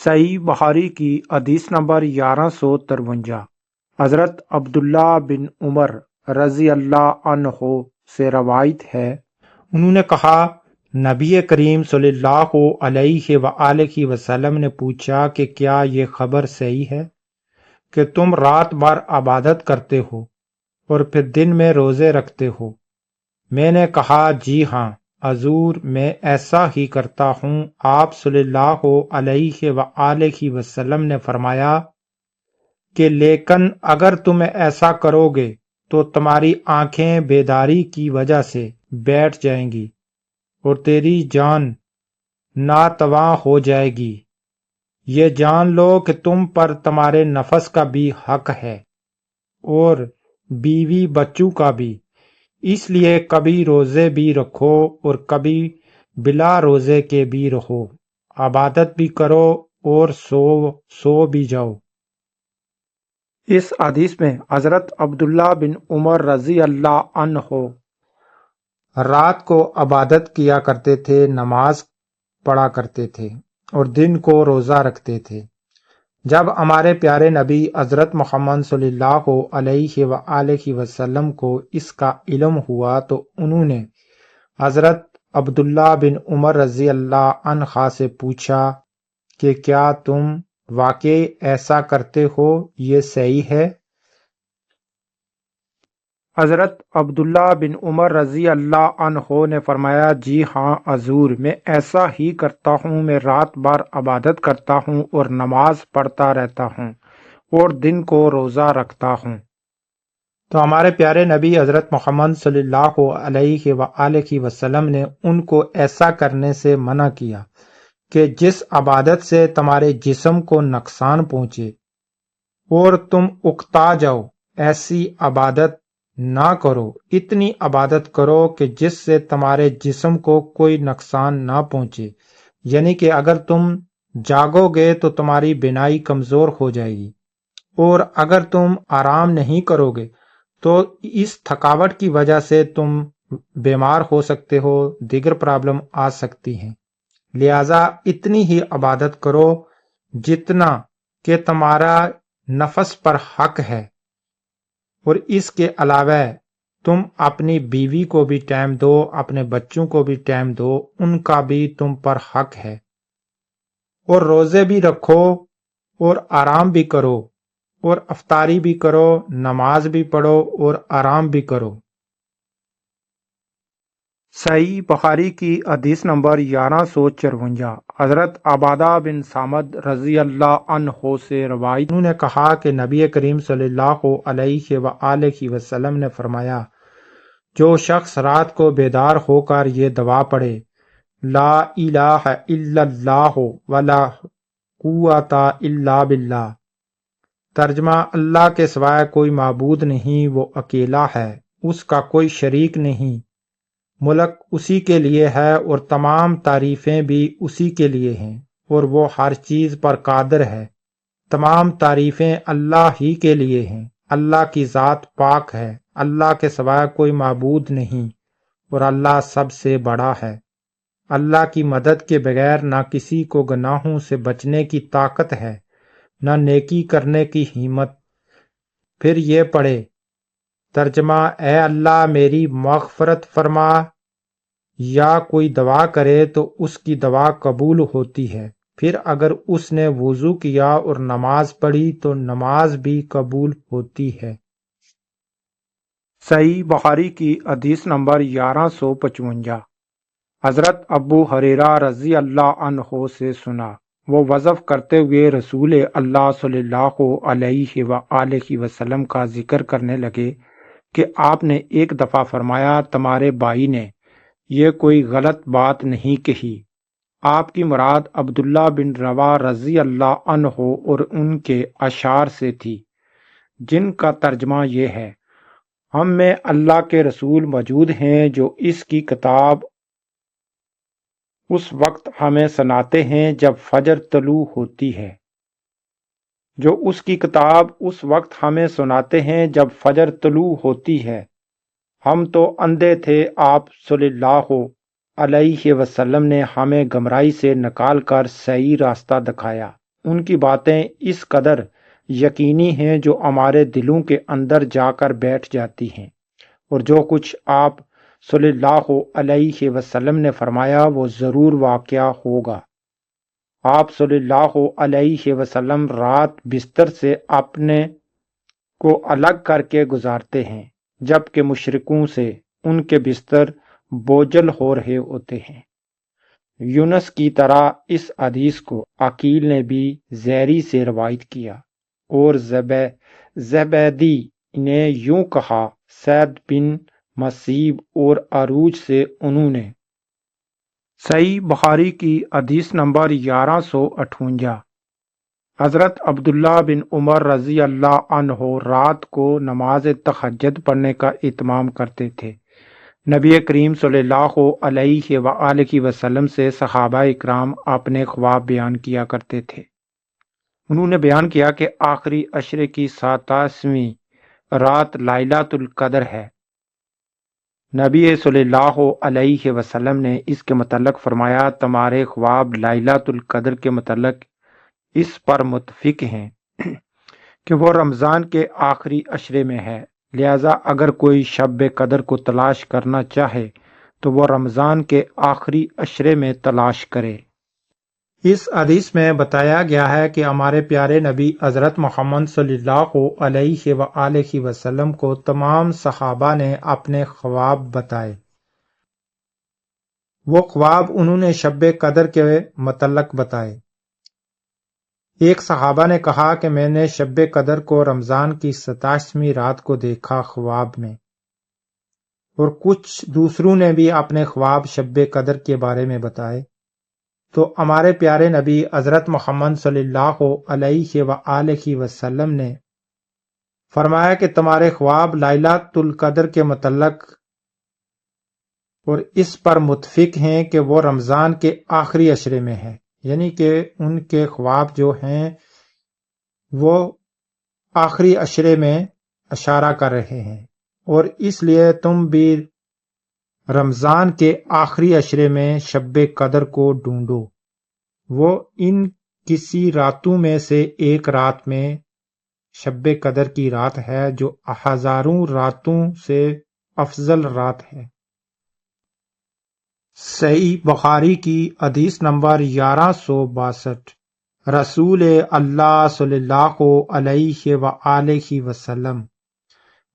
صحیح بخاری کی حدیث نمبر 1153۔ حضرت عبداللہ بن عمر رضی اللہ عنہ سے روایت ہے، انہوں نے کہا نبی کریم صلی اللہ علیہ وآلہ وسلم نے پوچھا کہ کیا یہ خبر صحیح ہے کہ تم رات بھر عبادت کرتے ہو اور پھر دن میں روزے رکھتے ہو؟ میں نے کہا جی ہاں حضور، میں ایسا ہی کرتا ہوں۔ آپ صلی اللہ علیہ وآلہ وسلم نے فرمایا کہ لیکن اگر تم ایسا کرو گے تو تمہاری آنکھیں بیداری کی وجہ سے بیٹھ جائیں گی اور تیری جان ناتواں ہو جائے گی۔ یہ جان لو کہ تم پر تمہارے نفس کا بھی حق ہے اور بیوی بچوں کا بھی، اس لیے کبھی روزے بھی رکھو اور کبھی بلا روزے کے بھی رہو، عبادت بھی کرو اور سو بھی جاؤ۔ اس حدیث میں حضرت عبداللہ بن عمر رضی اللہ عنہ رات کو عبادت کیا کرتے تھے، نماز پڑھا کرتے تھے اور دن کو روزہ رکھتے تھے۔ جب ہمارے پیارے نبی حضرت محمد صلی اللہ علیہ وآلہ وسلم کو اس کا علم ہوا تو انہوں نے حضرت عبداللہ بن عمر رضی اللہ عنہ سے پوچھا کہ کیا تم واقعی ایسا کرتے ہو، یہ صحیح ہے؟ حضرت عبداللہ بن عمر رضی اللہ عنہ نے فرمایا جی ہاں حضور، میں ایسا ہی کرتا ہوں۔ میں رات بھر عبادت کرتا ہوں اور نماز پڑھتا رہتا ہوں اور دن کو روزہ رکھتا ہوں۔ تو ہمارے پیارے نبی حضرت محمد صلی اللہ علیہ وآلہ وسلم نے ان کو ایسا کرنے سے منع کیا کہ جس عبادت سے تمہارے جسم کو نقصان پہنچے اور تم اکتا جاؤ، ایسی عبادت نہ کرو۔ اتنی عبادت کرو کہ جس سے تمہارے جسم کو کوئی نقصان نہ پہنچے، یعنی کہ اگر تم جاگو گے تو تمہاری بینائی کمزور ہو جائے گی، اور اگر تم آرام نہیں کرو گے تو اس تھکاوٹ کی وجہ سے تم بیمار ہو سکتے ہو، دیگر پرابلم آ سکتی ہیں۔ لہذا اتنی ہی عبادت کرو جتنا کہ تمہارا نفس پر حق ہے، اور اس کے علاوہ تم اپنی بیوی کو بھی ٹائم دو، اپنے بچوں کو بھی ٹائم دو، ان کا بھی تم پر حق ہے، اور روزے بھی رکھو اور آرام بھی کرو، اور افطاری بھی کرو، نماز بھی پڑھو اور آرام بھی کرو۔ صحیح بخاری کی حدیث نمبر 1154۔ حضرت عبادہ بن صامت رضی اللہ عنہ سے روایت، انہوں نے کہا کہ نبی کریم صلی اللہ علیہ وآلہ وسلم نے فرمایا جو شخص رات کو بیدار ہو کر یہ دعا پڑھے لا الہ الا اللہ ولا قوت الا باللہ، ترجمہ اللہ کے سوائے کوئی معبود نہیں، وہ اکیلا ہے، اس کا کوئی شریک نہیں، ملک اسی کے لیے ہے اور تمام تعریفیں بھی اسی کے لیے ہیں، اور وہ ہر چیز پر قادر ہے۔ تمام تعریفیں اللہ ہی کے لیے ہیں، اللہ کی ذات پاک ہے، اللہ کے سوائے کوئی معبود نہیں، اور اللہ سب سے بڑا ہے۔ اللہ کی مدد کے بغیر نہ کسی کو گناہوں سے بچنے کی طاقت ہے، نہ نیکی کرنے کی ہمت۔ پھر یہ پڑھے، ترجمہ اے اللہ میری مغفرت فرما، یا کوئی دعا کرے تو اس کی دعا قبول ہوتی ہے، پھر اگر اس نے وضو کیا اور نماز پڑھی تو نماز بھی قبول ہوتی ہے۔ صحیح بخاری کی حدیث نمبر 1155۔ حضرت ابو ہریرہ رضی اللہ عنہ سے سنا، وہ وظف کرتے ہوئے رسول اللہ صلی اللہ علیہ وآلہ وسلم کا ذکر کرنے لگے کہ آپ نے ایک دفعہ فرمایا تمہارے بھائی نے یہ کوئی غلط بات نہیں کہی۔ آپ کی مراد عبداللہ بن روا رضی اللہ عنہ اور ان کے اشعار سے تھی، جن کا ترجمہ یہ ہے، ہم میں اللہ کے رسول موجود ہیں جو اس کی کتاب اس وقت ہمیں سناتے ہیں جب فجر طلوع ہوتی ہے، جو اس کی کتاب اس وقت ہمیں سناتے ہیں جب فجر طلوع ہوتی ہے۔ ہم تو اندھے تھے، آپ صلی اللہ علیہ وسلم نے ہمیں گمراہی سے نکال کر صحیح راستہ دکھایا۔ ان کی باتیں اس قدر یقینی ہیں جو ہمارے دلوں کے اندر جا کر بیٹھ جاتی ہیں، اور جو کچھ آپ صلی اللہ علیہ وسلم نے فرمایا وہ ضرور واقعہ ہوگا۔ آپ صلی اللہ علیہ وسلم رات بستر سے اپنے کو الگ کر کے گزارتے ہیں، جبکہ مشرکوں سے ان کے بستر بوجھل ہو رہے ہوتے ہیں۔ یونس کی طرح اس حدیث کو عقیل نے بھی زہری سے روایت کیا، اور زبیدی نے یوں کہا، سعد بن مسیب اور عروج سے انہوں نے۔ صحیح بخاری کی حدیث نمبر 1158۔ حضرت عبداللہ بن عمر رضی اللہ عنہ رات کو نماز تہجد پڑھنے کا اہتمام کرتے تھے۔ نبی کریم صلی اللہ علیہ وآلہ وسلم سے صحابہ اکرام اپنے خواب بیان کیا کرتے تھے۔ انہوں نے بیان کیا کہ آخری عشرے کی 27ویں رات لیلۃ القدر ہے۔ نبی صلی اللہ علیہ وسلم نے اس کے متعلق فرمایا، تمہارے خواب لیلۃ القدر کے متعلق اس پر متفق ہیں کہ وہ رمضان کے آخری عشرے میں ہے، لہذا اگر کوئی شب قدر کو تلاش کرنا چاہے تو وہ رمضان کے آخری عشرے میں تلاش کرے۔ اس حدیث میں بتایا گیا ہے کہ ہمارے پیارے نبی حضرت محمد صلی اللہ علیہ وآلہ وسلم کو تمام صحابہ نے اپنے خواب بتائے۔ وہ خواب انہوں نے شب قدر کے متعلق بتائے۔ ایک صحابہ نے کہا کہ میں نے شب قدر کو رمضان کی 27ویں رات کو دیکھا خواب میں، اور کچھ دوسروں نے بھی اپنے خواب شب قدر کے بارے میں بتائے۔ تو ہمارے پیارے نبی حضرت محمد صلی اللہ علیہ وآلہ وسلم نے فرمایا کہ تمہارے خواب لیلۃ القدر کے متعلق اور اس پر متفق ہیں کہ وہ رمضان کے آخری عشرے میں ہے، یعنی کہ ان کے خواب جو ہیں وہ آخری عشرے میں اشارہ کر رہے ہیں، اور اس لیے تم بھی رمضان کے آخری عشرے میں شب قدر کو ڈھونڈو۔ وہ ان کسی راتوں میں سے ایک رات میں شب قدر کی رات ہے جو ہزاروں راتوں سے افضل رات ہے۔ صحیح بخاری کی حدیث نمبر 1162۔ رسول اللہ صلی اللہ علیہ وآلہ وسلم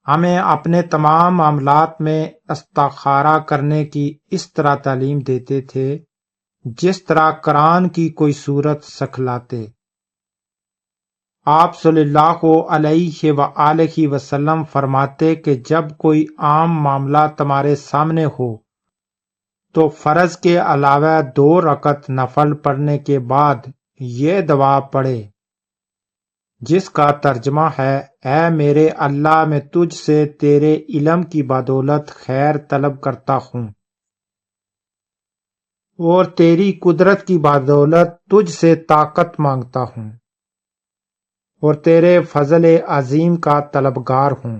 ہمیں اپنے تمام معاملات میں استخارہ کرنے کی اس طرح تعلیم دیتے تھے جس طرح قرآن کی کوئی صورت سکھلاتے۔ آپ صلی اللہ علیہ وآلہ وسلم فرماتے کہ جب کوئی عام معاملہ تمہارے سامنے ہو تو فرض کے علاوہ 2 رکعت نفل پڑھنے کے بعد یہ دعا پڑھے، جس کا ترجمہ ہے، اے میرے اللہ، میں تجھ سے تیرے علم کی بدولت خیر طلب کرتا ہوں، اور تیری قدرت کی بدولت تجھ سے طاقت مانگتا ہوں، اور تیرے فضل عظیم کا طلبگار ہوں،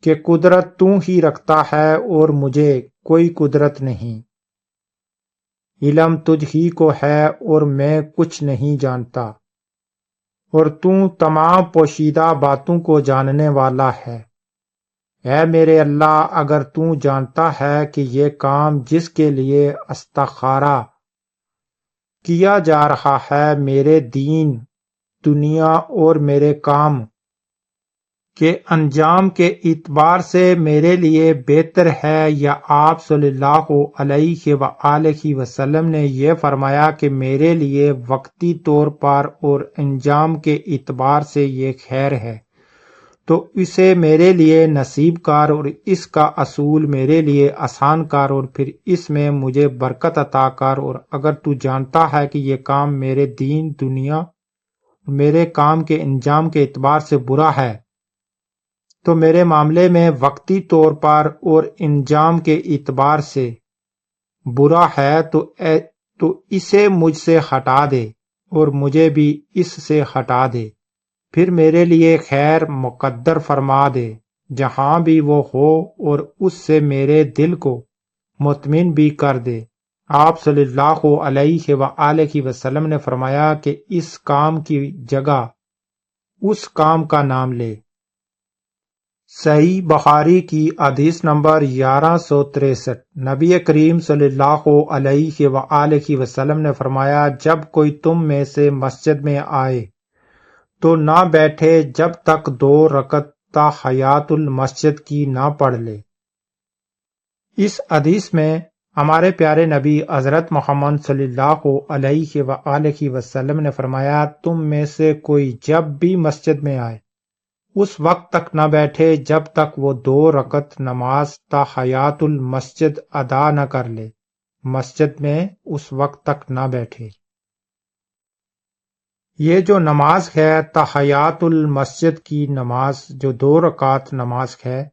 کہ قدرت تو ہی رکھتا ہے اور مجھے کوئی قدرت نہیں، علم تجھ ہی کو ہے اور میں کچھ نہیں جانتا، اور تو تمام پوشیدہ باتوں کو جاننے والا ہے۔ اے میرے اللہ، اگر تو جانتا ہے کہ یہ کام جس کے لیے استخارہ کیا جا رہا ہے میرے دین، دنیا اور میرے کام کے انجام کے اعتبار سے میرے لیے بہتر ہے، یا آپ صلی اللہ علیہ وآلہ وسلم نے یہ فرمایا کہ میرے لیے وقتی طور پر اور انجام کے اعتبار سے یہ خیر ہے، تو اسے میرے لیے نصیب کار اور اس کا اصول میرے لیے آسان کار، اور پھر اس میں مجھے برکت عطا کر، اور اگر تو جانتا ہے کہ یہ کام میرے دین، دنیا، میرے کام کے انجام کے اعتبار سے برا ہے، تو میرے معاملے میں وقتی طور پر اور انجام کے اعتبار سے برا ہے، تو اسے مجھ سے ہٹا دے اور مجھے بھی اس سے ہٹا دے، پھر میرے لیے خیر مقدر فرما دے جہاں بھی وہ ہو، اور اس سے میرے دل کو مطمئن بھی کر دے۔ آپ صلی اللہ علیہ وآلہ وسلم نے فرمایا کہ اس کام کی جگہ اس کام کا نام لے۔ صحیح بخاری کی حدیث نمبر 1163۔ نبی کریم صلی اللہ علیہ وآلہ وسلم نے فرمایا، جب کوئی تم میں سے مسجد میں آئے تو نہ بیٹھے جب تک 2 رکعت تحیات المسجد کی نہ پڑھ لے۔ اس حدیث میں ہمارے پیارے نبی حضرت محمد صلی اللہ علیہ وآلہ وسلم نے فرمایا، تم میں سے کوئی جب بھی مسجد میں آئے اس وقت تک نہ بیٹھے جب تک وہ 2 رکعت نماز تحیات المسجد ادا نہ کر لے۔ مسجد میں اس وقت تک نہ بیٹھے۔ یہ جو نماز ہے تحیات المسجد کی نماز، جو 2 رکعت نماز ہے،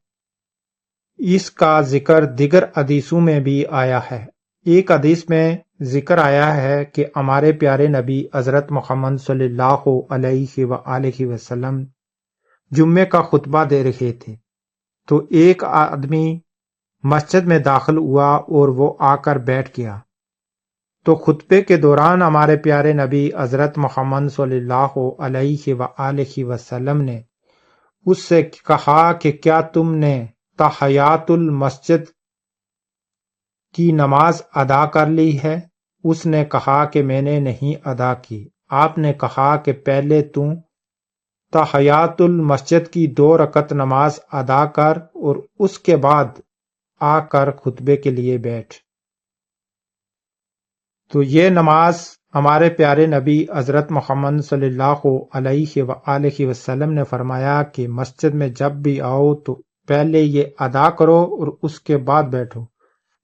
اس کا ذکر دیگر حدیثوں میں بھی آیا ہے۔ ایک حدیث میں ذکر آیا ہے کہ ہمارے پیارے نبی حضرت محمد صلی اللہ علیہ وآلہ وسلم جمعے کا خطبہ دے رہے تھے تو ایک آدمی مسجد میں داخل ہوا اور وہ آ کر بیٹھ گیا، تو خطبے کے دوران ہمارے پیارے نبی حضرت محمد صلی اللہ علیہ وآلہ وسلم نے اس سے کہا کہ کیا تم نے تحیات المسجد کی نماز ادا کر لی ہے؟ اس نے کہا کہ میں نے نہیں ادا کی۔ آپ نے کہا کہ پہلے تم تحیات المسجد کی 2 رکعت نماز ادا کر اور اس کے بعد آ کر خطبے کے لیے بیٹھ۔ تو یہ نماز ہمارے پیارے نبی حضرت محمد صلی اللہ علیہ وآلہ وسلم نے فرمایا کہ مسجد میں جب بھی آؤ تو پہلے یہ ادا کرو اور اس کے بعد بیٹھو۔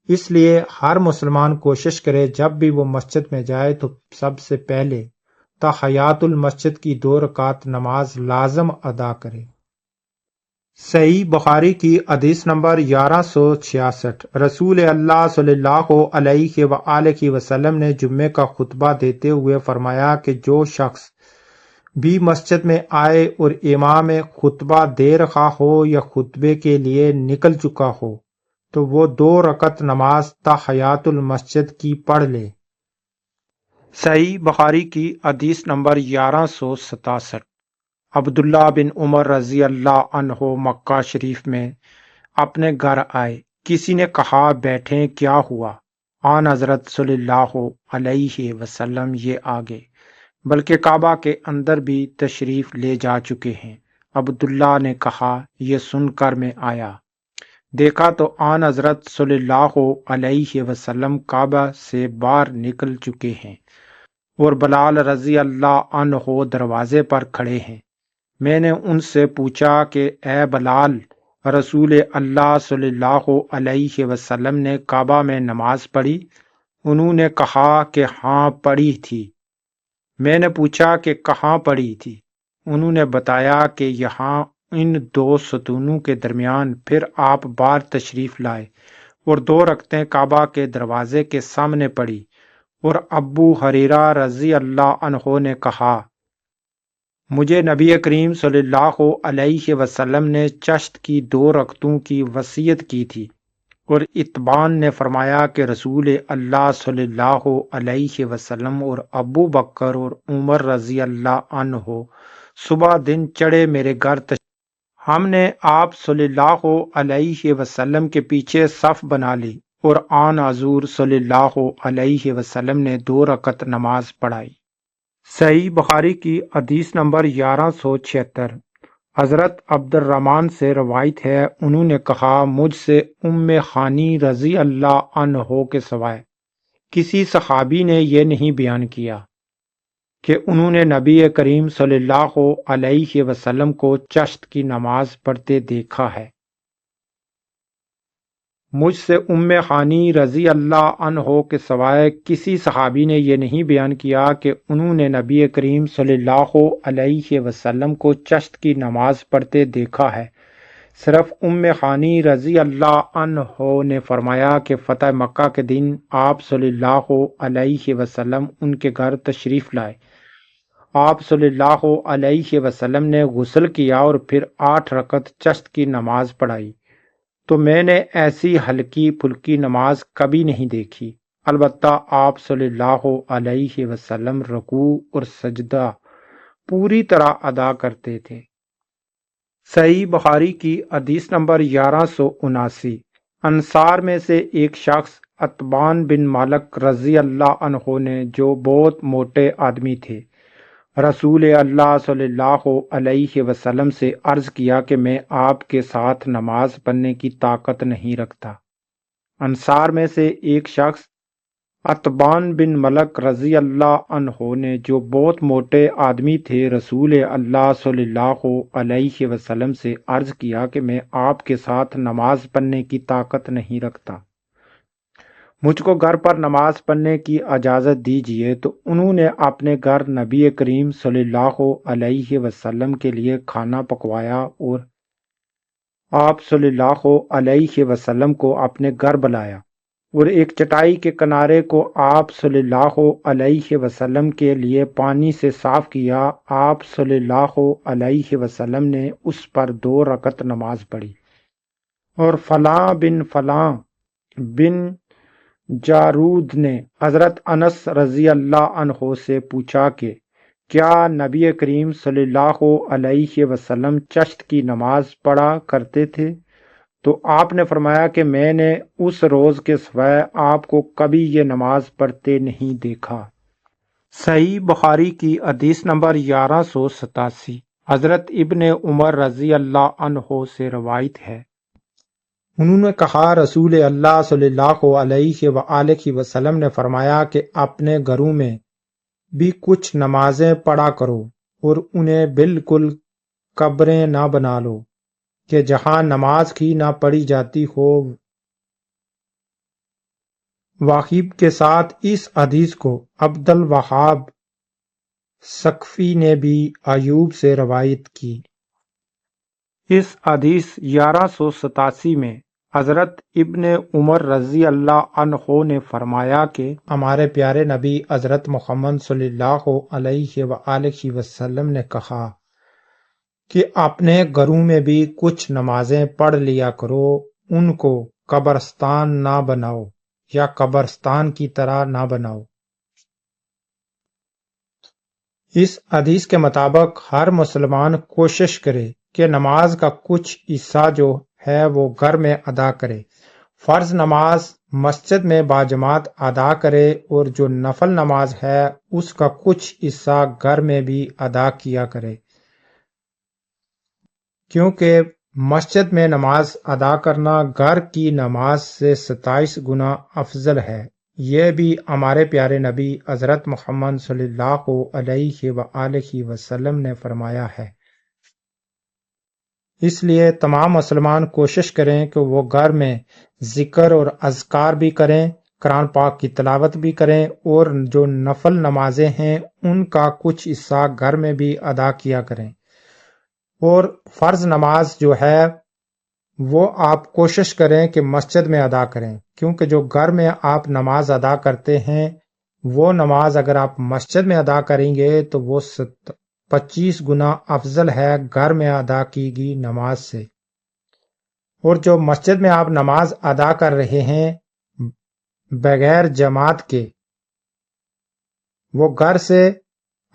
اس لیے ہر مسلمان کوشش کرے جب بھی وہ مسجد میں جائے تو سب سے پہلے تحیات المسجد کی 2 رکعت نماز لازم ادا کرے۔ صحیح بخاری کی حدیث نمبر 1166۔ رسول اللہ صلی اللہ علیہ وآلہ وسلم نے جمعے کا خطبہ دیتے ہوئے فرمایا کہ جو شخص بھی مسجد میں آئے اور امام خطبہ دے رہا ہو یا خطبے کے لیے نکل چکا ہو تو وہ 2 رکعت نماز تحیات المسجد کی پڑھ لے۔ صحیح بخاری کی حدیث نمبر 1167۔ عبداللہ بن عمر رضی اللہ عنہ مکہ شریف میں اپنے گھر آئے، کسی نے کہا بیٹھیں، کیا ہوا؟ آن حضرت صلی اللہ علیہ وسلم یہ آگے بلکہ کعبہ کے اندر بھی تشریف لے جا چکے ہیں۔ عبداللہ نے کہا یہ سن کر میں آیا، دیکھا تو آن حضرت صلی اللہ علیہ وسلم کعبہ سے باہر نکل چکے ہیں اور بلال رضی اللہ عنہ دروازے پر کھڑے ہیں۔ میں نے ان سے پوچھا کہ اے بلال، رسول اللہ صلی اللہ علیہ وسلم نے کعبہ میں نماز پڑھی؟ انہوں نے کہا کہ ہاں پڑھی تھی۔ میں نے پوچھا کہ کہاں پڑھی تھی؟ انہوں نے بتایا کہ یہاں ان 2 ستونوں کے درمیان۔ پھر آپ باہر تشریف لائے اور 2 رکعتیں کعبہ کے دروازے کے سامنے پڑھی، اور ابو ہریرہ رضی اللہ عنہ نے کہا مجھے نبی کریم صلی اللہ علیہ وسلم نے چشت کی 2 رکعتوں کی وصیت کی تھی، اور اتبان نے فرمایا کہ رسول اللہ صلی اللہ علیہ وسلم اور ابو بکر اور عمر رضی اللہ عنہ صبح دن چڑھے میرے گھر ہم نے آپ صلی اللہ علیہ وسلم کے پیچھے صف بنا لی اور آن حضور صلی اللہ علیہ وسلم نے 2 رکعت نماز پڑھائی۔ صحیح بخاری کی حدیث نمبر 1176۔ حضرت عبد الرحمن سے روایت ہے، انہوں نے کہا مجھ سے ام خانی رضی اللہ عنہ کے سوائے کسی صحابی نے یہ نہیں بیان کیا کہ انہوں نے نبی کریم صلی اللہ علیہ وسلم کو چشت کی نماز پڑھتے دیکھا ہے۔ مجھ سے ام خانی رضی اللہ عنہ کے سوائے کسی صحابی نے یہ نہیں بیان کیا کہ انہوں نے نبی کریم صلی اللہ علیہ وسلم کو چشت کی نماز پڑھتے دیکھا ہے۔ صرف ام خانی رضی اللہ عنہ نے فرمایا کہ فتح مکہ کے دن آپ صلی اللہ علیہ وسلم ان کے گھر تشریف لائے۔ آپ صلی اللہ علیہ وسلم نے غسل کیا اور پھر 8 رکعت چشت کی نماز پڑھائی، تو میں نے ایسی ہلکی پھلکی نماز کبھی نہیں دیکھی۔ البتہ آپ صلی اللہ علیہ وسلم رکوع اور سجدہ پوری طرح ادا کرتے تھے۔ صحیح بخاری کی حدیث نمبر 1179۔ انصار میں سے ایک شخص عتبان بن مالک رضی اللہ عنہ نے، جو بہت موٹے آدمی تھے، رسول اللہ صلی اللہ علیہ وسلم سے عرض کیا کہ میں آپ کے ساتھ نماز پڑھنے کی طاقت نہیں رکھتا۔ انصار میں سے ایک شخص عتبان بن ملک رضی اللہ عنہ نے، جو بہت موٹے آدمی تھے، رسول اللہ صلی اللہ علیہ وسلم سے عرض کیا کہ میں آپ کے ساتھ نماز پڑھنے کی طاقت نہیں رکھتا، مجھ کو گھر پر نماز پڑھنے کی اجازت دیجیے۔ تو انہوں نے اپنے گھر نبی کریم صلی اللہ علیہ وسلم کے لیے کھانا پکوایا اور آپ صلی اللہ علیہ وسلم کو اپنے گھر بلایا اور ایک چٹائی کے کنارے کو آپ صلی اللہ علیہ وسلم کے لیے پانی سے صاف کیا۔ آپ صلی اللہ علیہ وسلم نے اس پر 2 رکعت نماز پڑھی اور فلاں بن جارود نے حضرت انس رضی اللہ عنہ سے پوچھا کہ کیا نبی کریم صلی اللہ علیہ وسلم چشت کی نماز پڑھا کرتے تھے؟ تو آپ نے فرمایا کہ میں نے اس روز کے سوائے آپ کو کبھی یہ نماز پڑھتے نہیں دیکھا۔ صحیح بخاری کی حدیث نمبر 1187۔ حضرت ابن عمر رضی اللہ عنہ سے روایت ہے، انہوں نے کہا رسول اللہ صلی اللہ علیہ وآلہ وسلم نے فرمایا کہ اپنے گھروں میں بھی کچھ نمازیں پڑھا کرو اور انہیں بالکل قبریں نہ بنا لو کہ جہاں نماز کی نہ پڑھی جاتی ہو۔ واقب کے ساتھ اس حدیث کو عبد الوہاب ثقفی نے بھی ایوب سے روایت کی۔ اس حدیث 1187 میں حضرت ابن عمر رضی اللہ عنہ نے فرمایا کہ ہمارے پیارے نبی حضرت محمد صلی اللہ علیہ وآلہ وسلم نے کہا کہ اپنے گھروں میں بھی کچھ نمازیں پڑھ لیا کرو، ان کو قبرستان نہ بناؤ یا قبرستان کی طرح نہ بناؤ۔ اس حدیث کے مطابق ہر مسلمان کوشش کرے کہ نماز کا کچھ حصہ جو ہے وہ گھر میں ادا کرے، فرض نماز مسجد میں باجماعت ادا کرے اور جو نفل نماز ہے اس کا کچھ حصہ گھر میں بھی ادا کیا کرے، کیونکہ مسجد میں نماز ادا کرنا گھر کی نماز سے 27 گنا افضل ہے۔ یہ بھی ہمارے پیارے نبی حضرت محمد صلی اللہ علیہ وآلہ وسلم نے فرمایا ہے۔ اس لیے تمام مسلمان کوشش کریں کہ وہ گھر میں ذکر اور اذکار بھی کریں، قرآن پاک کی تلاوت بھی کریں اور جو نفل نمازیں ہیں ان کا کچھ حصہ گھر میں بھی ادا کیا کریں، اور فرض نماز جو ہے وہ آپ کوشش کریں کہ مسجد میں ادا کریں، کیونکہ جو گھر میں آپ نماز ادا کرتے ہیں وہ نماز اگر آپ مسجد میں ادا کریں گے تو وہ 25 گنا افضل ہے گھر میں ادا کی گئی نماز سے۔ اور جو مسجد میں آپ نماز ادا کر رہے ہیں بغیر جماعت کے، وہ گھر سے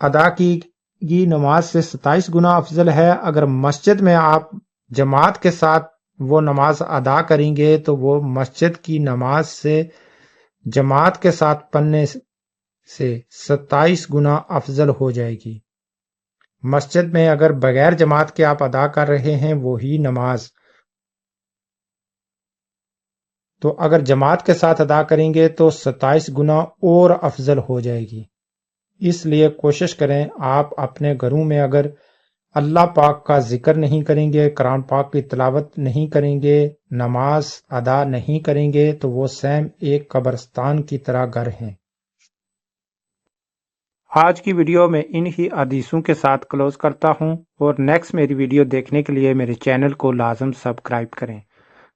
ادا کی گئی نماز سے 27 گنا افضل ہے۔ اگر مسجد میں آپ جماعت کے ساتھ وہ نماز ادا کریں گے تو وہ مسجد کی نماز سے جماعت کے ساتھ پڑھنے سے 27 گنا افضل ہو جائے گی۔ مسجد میں اگر بغیر جماعت کے آپ ادا کر رہے ہیں وہی نماز، تو اگر جماعت کے ساتھ ادا کریں گے تو 27 گنا اور افضل ہو جائے گی۔ اس لیے کوشش کریں آپ اپنے گھروں میں اگر اللہ پاک کا ذکر نہیں کریں گے، قرآن پاک کی تلاوت نہیں کریں گے، نماز ادا نہیں کریں گے تو وہ سیم ایک قبرستان کی طرح گھر ہیں۔ آج کی ویڈیو میں انہی حدیثوں کے ساتھ کلوز کرتا ہوں، اور نیکسٹ میری ویڈیو دیکھنے کے لیے میرے چینل کو لازم سبسکرائب کریں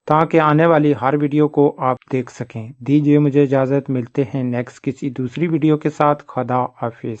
تاکہ آنے والی ہر ویڈیو کو آپ دیکھ سکیں۔ دیجیے مجھے اجازت، ملتے ہیں نیکسٹ کسی دوسری ویڈیو کے ساتھ۔ خدا حافظ۔